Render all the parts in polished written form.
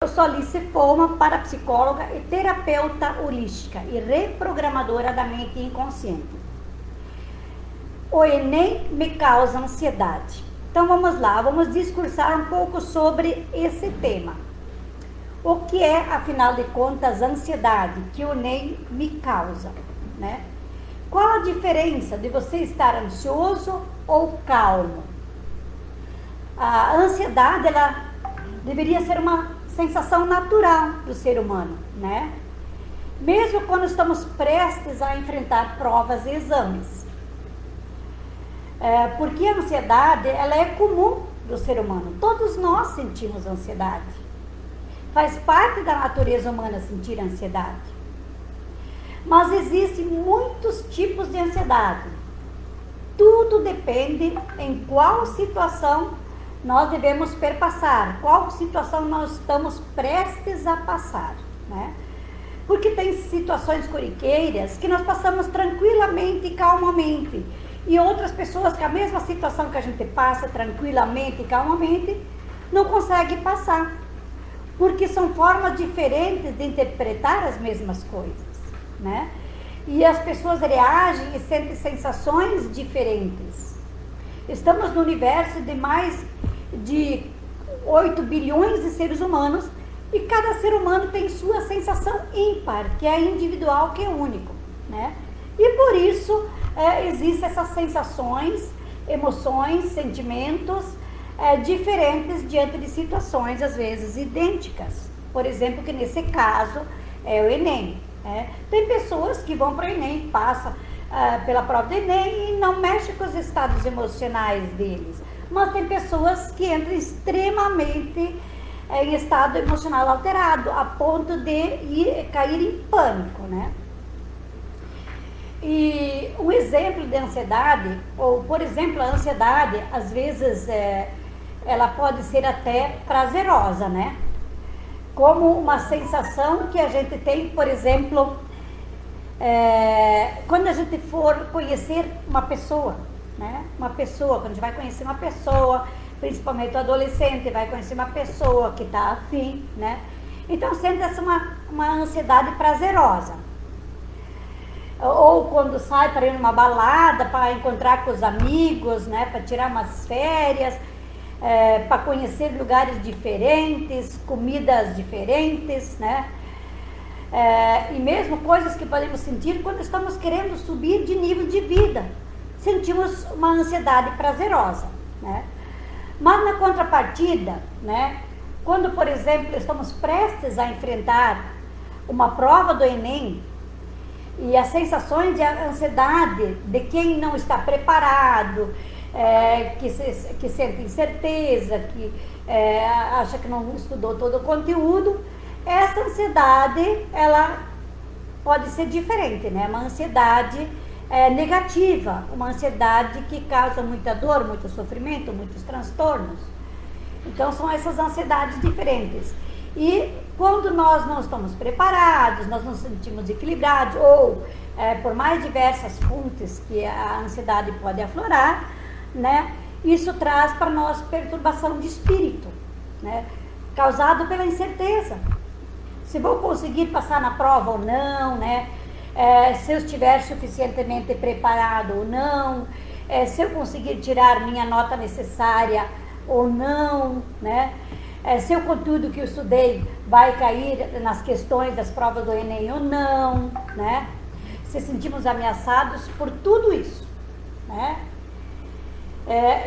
Eu sou Alice Foma, parapsicóloga e terapeuta holística e reprogramadora da mente inconsciente. O Enem me causa ansiedade. Então vamos lá, vamos discursar um pouco sobre esse tema. O que é, afinal de contas, ansiedade que o Enem me causa, né? Qual a diferença de você estar ansioso ou calmo? A ansiedade, ela deveria ser uma sensação natural do ser humano, né? Mesmo quando estamos prestes a enfrentar provas e exames. Porque a ansiedade, ela é comum do ser humano. Todos nós sentimos ansiedade. Faz parte da natureza humana sentir ansiedade. Mas existem muitos tipos de ansiedade. Tudo depende em qual situação nós devemos perpassar, qual situação nós estamos prestes a passar, né? Porque tem situações corriqueiras que nós passamos tranquilamente e calmamente, e outras pessoas que a mesma situação que a gente passa tranquilamente e calmamente não conseguem passar, porque são formas diferentes de interpretar as mesmas coisas, né? E as pessoas reagem e sentem sensações diferentes. Estamos no universo de mais de 8 bilhões de seres humanos e cada ser humano tem sua sensação ímpar, que é individual, que é único, né? E por isso existem essas sensações, emoções, sentimentos diferentes diante de situações às vezes idênticas. Por exemplo, que nesse caso é o Enem. Tem pessoas que vão para o Enem, passam pela prova do Enem e não mexem com os estados emocionais deles. Mas tem pessoas que entram extremamente em estado emocional alterado, a ponto de cair em pânico, né? E um exemplo de ansiedade, ou por exemplo, a ansiedade, às vezes, ela pode ser até prazerosa, né? Como uma sensação que a gente tem, por exemplo, quando a gente for conhecer uma pessoa, né? Uma pessoa, quando a gente vai conhecer uma pessoa, principalmente o adolescente, vai conhecer uma pessoa que está afim, né? Então sente essa uma ansiedade prazerosa. Ou quando sai para ir numa balada, para encontrar com os amigos, né? Para tirar umas férias, para conhecer lugares diferentes, comidas diferentes, né? E mesmo coisas que podemos sentir quando estamos querendo subir de nível de vida. Sentimos uma ansiedade prazerosa, né? Mas na contrapartida, né, quando, por exemplo, estamos prestes a enfrentar uma prova do Enem e as sensações de ansiedade de quem não está preparado, que sente incerteza, que acha que não estudou todo o conteúdo, essa ansiedade, ela pode ser diferente, né? Uma ansiedade negativa, uma ansiedade que causa muita dor, muito sofrimento, muitos transtornos. Então são essas ansiedades diferentes. E quando nós não estamos preparados, nós não nos sentimos equilibrados, ou por mais diversas fontes que a ansiedade pode aflorar, né? Isso traz para nós perturbação de espírito, né? Causado pela incerteza. Se vou conseguir passar na prova ou não, né? Se eu estiver suficientemente preparado ou não, se eu conseguir tirar minha nota necessária ou não, né? Se o conteúdo que eu estudei vai cair nas questões das provas do Enem ou não, né? Se sentimos ameaçados por tudo isso, né?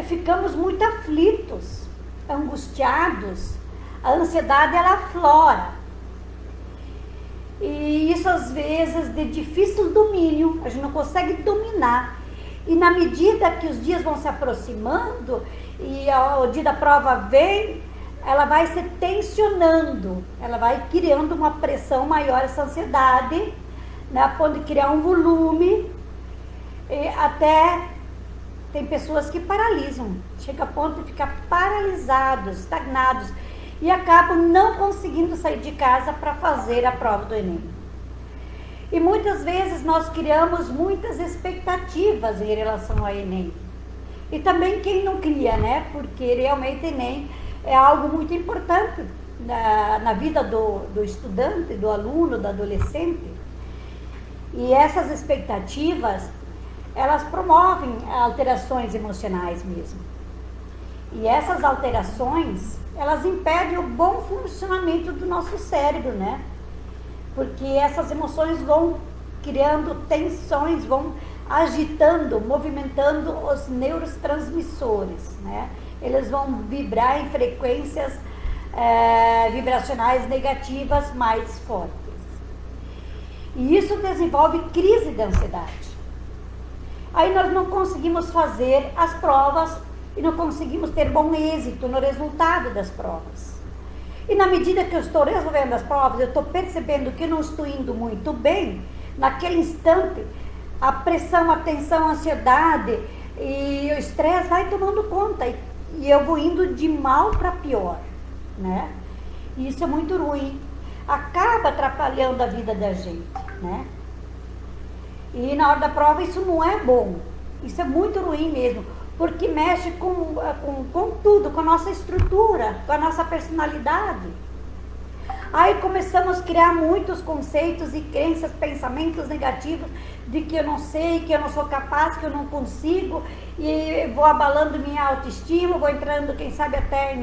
Ficamos muito aflitos, angustiados, a ansiedade ela aflora. E isso às vezes de difícil domínio, a gente não consegue dominar. E na medida que os dias vão se aproximando e o dia da prova vem, ela vai se tensionando, ela vai criando uma pressão maior, essa ansiedade, né, a ponto de criar um volume, e até tem pessoas que paralisam, chega a ponto de ficar paralisados, estagnados, e acabam não conseguindo sair de casa para fazer a prova do Enem. E muitas vezes nós criamos muitas expectativas em relação ao Enem. E também quem não cria, né? Porque realmente Enem é algo muito importante na vida do estudante, do aluno, do adolescente. E essas expectativas, elas promovem alterações emocionais mesmo. E essas alterações, elas impedem o bom funcionamento do nosso cérebro, né? Porque essas emoções vão criando tensões, vão agitando, movimentando os neurotransmissores, né? Eles vão vibrar em frequências vibracionais negativas mais fortes. E isso desenvolve crise de ansiedade. Aí nós não conseguimos fazer as provas e não conseguimos ter bom êxito no resultado das provas. E na medida que eu estou resolvendo as provas, eu estou percebendo que não estou indo muito bem, naquele instante, a pressão, a tensão, a ansiedade e o estresse vai tomando conta. E eu vou indo de mal para pior, né? E isso é muito ruim. Acaba atrapalhando a vida da gente, né? E na hora da prova isso não é bom. Isso é muito ruim mesmo, porque mexe com tudo, com a nossa estrutura, com a nossa personalidade. Aí começamos a criar muitos conceitos e crenças, pensamentos negativos de que eu não sei, que eu não sou capaz, que eu não consigo, e vou abalando minha autoestima, vou entrando, quem sabe, até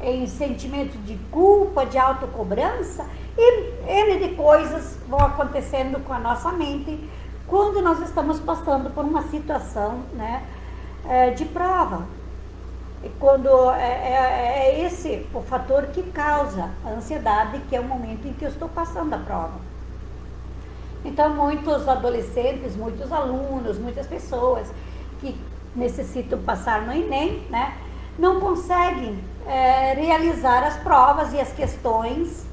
em sentimento de culpa, de autocobrança, e N de coisas vão acontecendo com a nossa mente quando nós estamos passando por uma situação, né, de prova. E quando é esse o fator que causa a ansiedade, que é o momento em que eu estou passando a prova. Então, muitos adolescentes, muitos alunos, muitas pessoas que necessitam passar no Enem, né, não conseguem realizar as provas e as questões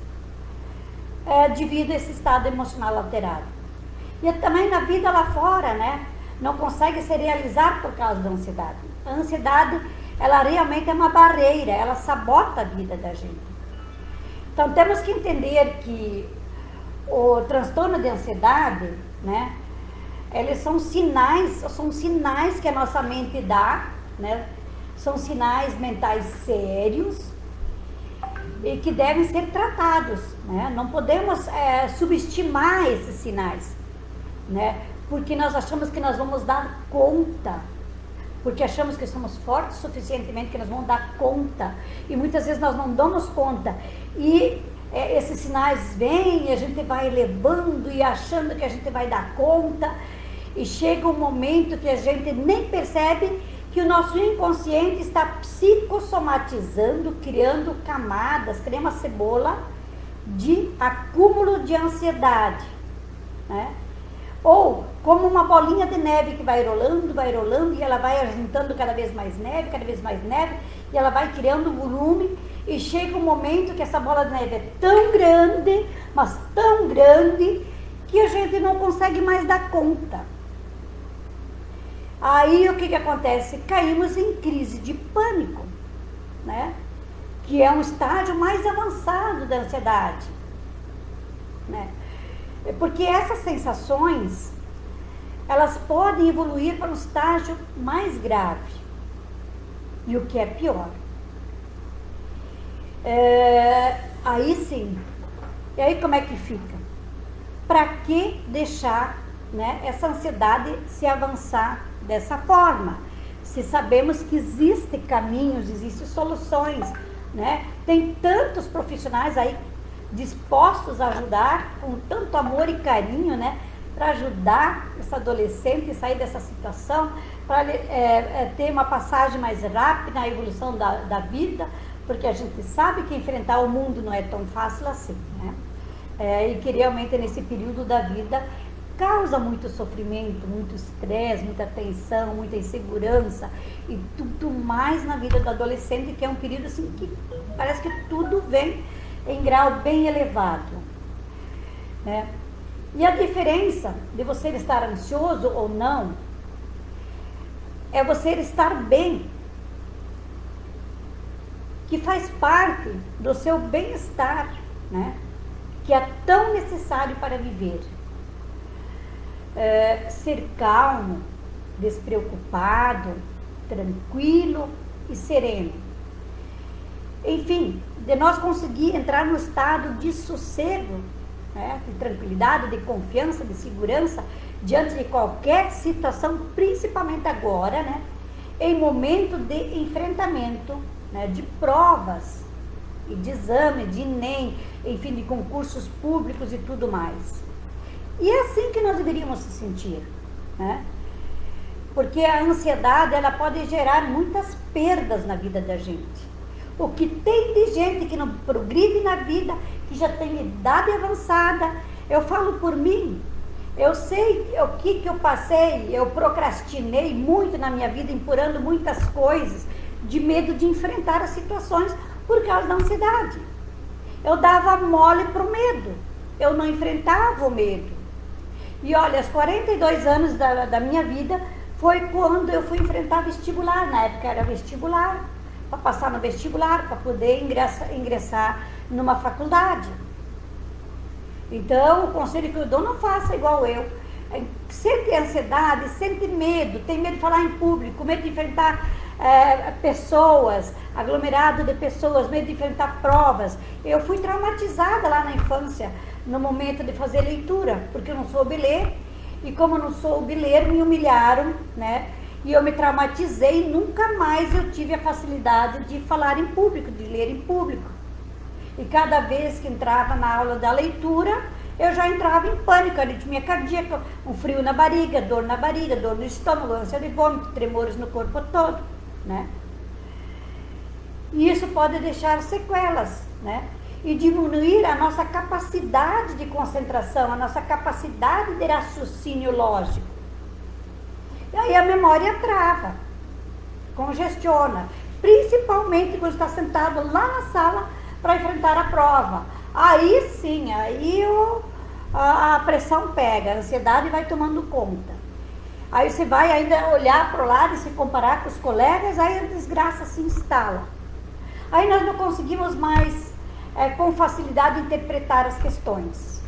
devido a esse estado emocional alterado. E também na vida lá fora, né, não consegue se realizar por causa da ansiedade. A ansiedade, ela realmente é uma barreira, ela sabota a vida da gente. Então, temos que entender que o transtorno de ansiedade, né, eles são sinais que a nossa mente dá, né, são sinais mentais sérios e que devem ser tratados, né? Não podemos subestimar esses sinais, né, porque nós achamos que nós vamos dar conta, porque achamos que somos fortes suficientemente que nós vamos dar conta, e muitas vezes nós não damos conta, e esses sinais vêm e a gente vai levando e achando que a gente vai dar conta, e chega um momento que a gente nem percebe que o nosso inconsciente está psicossomatizando, criando camadas, cria uma cebola de acúmulo de ansiedade, né? Ou como uma bolinha de neve que vai rolando, e ela vai juntando cada vez mais neve, e ela vai criando volume, e chega um momento que essa bola de neve é tão grande, mas tão grande, que a gente não consegue mais dar conta. Aí o que acontece? Caímos em crise de pânico, né? Que é um estágio mais avançado da ansiedade, né? Porque essas sensações, elas podem evoluir para um estágio mais grave. E o que é pior. Aí sim. E aí como é que fica? Para que deixar, né, essa ansiedade se avançar dessa forma? Se sabemos que existem caminhos, existem soluções, né? Tem tantos profissionais aí dispostos a ajudar com tanto amor e carinho, né, para ajudar essa adolescente a sair dessa situação, para ter uma passagem mais rápida na evolução da vida, porque a gente sabe que enfrentar o mundo não é tão fácil assim, né? E que realmente nesse período da vida causa muito sofrimento, muito estresse, muita tensão, muita insegurança e tudo mais na vida do adolescente, que é um período assim que parece que tudo vem em grau bem elevado, né? E a diferença de você estar ansioso ou não é você estar bem, que faz parte do seu bem-estar, né? Que é tão necessário para viver. Ser calmo, despreocupado, tranquilo e sereno. enfim, de nós conseguir entrar no estado de sossego, né, de tranquilidade, de confiança, de segurança, diante de qualquer situação, principalmente agora, né, em momento de enfrentamento, né, de provas, e de exame, de ENEM, enfim, de concursos públicos e tudo mais. E é assim que nós deveríamos se sentir, né? Porque a ansiedade, ela pode gerar muitas perdas na vida da gente. O que tem de gente que não progride na vida, que já tem idade avançada, eu falo por mim, eu sei o que eu passei, eu procrastinei muito na minha vida, empurrando muitas coisas, de medo de enfrentar as situações por causa da ansiedade. Eu dava mole pro medo, eu não enfrentava o medo. E olha, aos 42 anos da minha vida, foi quando eu fui enfrentar vestibular, na época era vestibular, para passar no vestibular, para poder ingressar numa faculdade. Então, o conselho que eu dou, não faça igual eu. Sente ansiedade, sente medo, tem medo de falar em público, medo de enfrentar pessoas, aglomerado de pessoas, medo de enfrentar provas. Eu fui traumatizada lá na infância, no momento de fazer leitura, porque eu não soube ler, e como eu não soube ler, me humilharam, né? E eu me traumatizei, nunca mais eu tive a facilidade de falar em público, de ler em público. E cada vez que entrava na aula da leitura, eu já entrava em pânico, aritmia cardíaca, um frio na barriga, dor no estômago, ânsia de vômito, tremores no corpo todo, né? E isso pode deixar sequelas, né? E diminuir a nossa capacidade de concentração, a nossa capacidade de raciocínio lógico. E aí a memória trava, congestiona, principalmente quando está sentado lá na sala para enfrentar a prova. Aí sim, aí a pressão pega, a ansiedade vai tomando conta. Aí você vai ainda olhar para o lado e se comparar com os colegas, aí a desgraça se instala. Aí nós não conseguimos mais com facilidade interpretar as questões.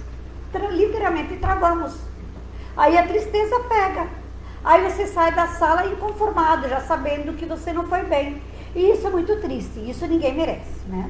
Literalmente travamos. Aí a tristeza pega. Aí você sai da sala inconformado, já sabendo que você não foi bem. E isso é muito triste, isso ninguém merece, né?